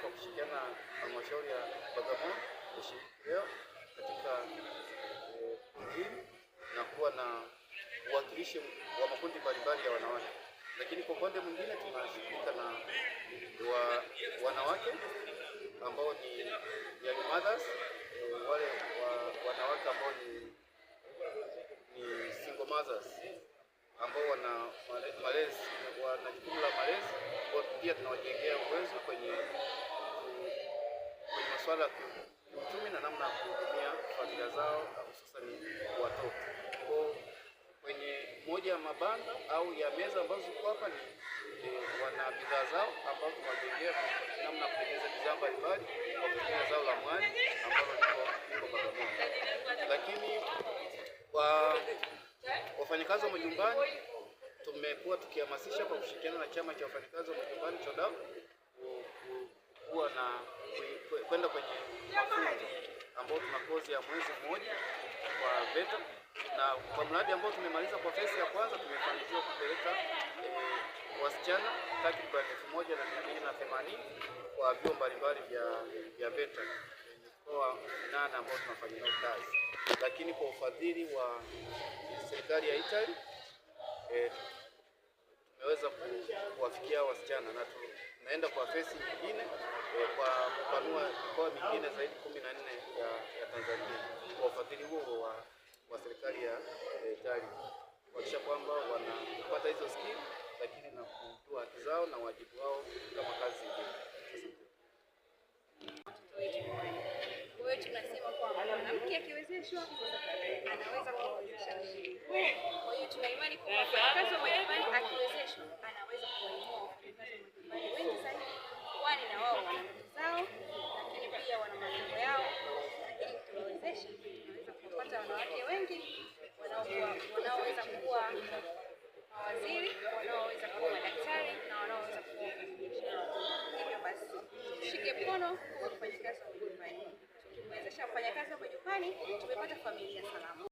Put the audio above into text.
kwa kushirikiana na halmashauri ya Bagamoyo kushiriki leo katika hili na kuwa na uwakilishi wa makundi mbalimbali ya wanawake, lakini kwa upande mwingine tunashughulika na wanawake ambao ni young mothers, wale wanawake ambao ni single mothers ambao wana malezi, wana jukumu la malezi. Pia tunawajengea uwezo kwenye masuala ya kiuchumi na namna ya kuhudumia familia zao, hususan watoto. Kwenye moja ya mabanda au ya meza ambazo ziko hapa ni wana bidhaa zao ambazo tunawajengea namna ya kutengeneza bidhaa mbalimbali kwa kutumia zao la mwani ambalo liko Bagamoyo. Lakini kwa wafanyakazi wa majumbani tumekuwa tukihamasisha kwa kushirikiana na chama cha wafanyakazi wa majumbani CHODAW kuwa na kwenda kwenye mafunzo ambao tuna kozi ya mwezi mmoja kwa VETA, na kwa mradi ambao tumemaliza kwa phase ya kwanza tumefanikiwa kupeleka wasichana takriban 1280 kwa vyuo mbalimbali vya VETA mikoa 8 ambao tunafanya nao kazi. Lakini kwa ufadhili wa serikali ya Italy tumeweza kuwafikia wasichana na tunaenda kwa phase nyingine kwa kupanua mikoa mingine zaidi 14 ya Tanzania kwa ufadhili huo wa serikali ya Italy, kuhakikisha kwamba wanapata hizo skill lakini na kutoa haki zao na wajibu wao kama kazi zingine. Kwa hiyo tunasema kwamba mwanamke akiwezeshwa anaweza kuwezesha wengine. Kwa hiyo tuna imani kwamba mfanyakazi wa majumbani akiwezeshwa anaweza kuwainua wafanyakazi wa majumbani wengi zaidi, kwani na wao wana ndoto zao, lakini pia wana malengo yao. Ili tuwawezeshe tunaweza kupata wanawake wengi wanaoweza kuwa mawaziri, wanaoweza kuwa madaktari na wanaoweza kuwa wafanyabiashara. Hivyo basi tushike mkono kwa wafanyakazi wa majumbani. Tukiwezesha wafanyakazi wa majumbani tumepata familia salama.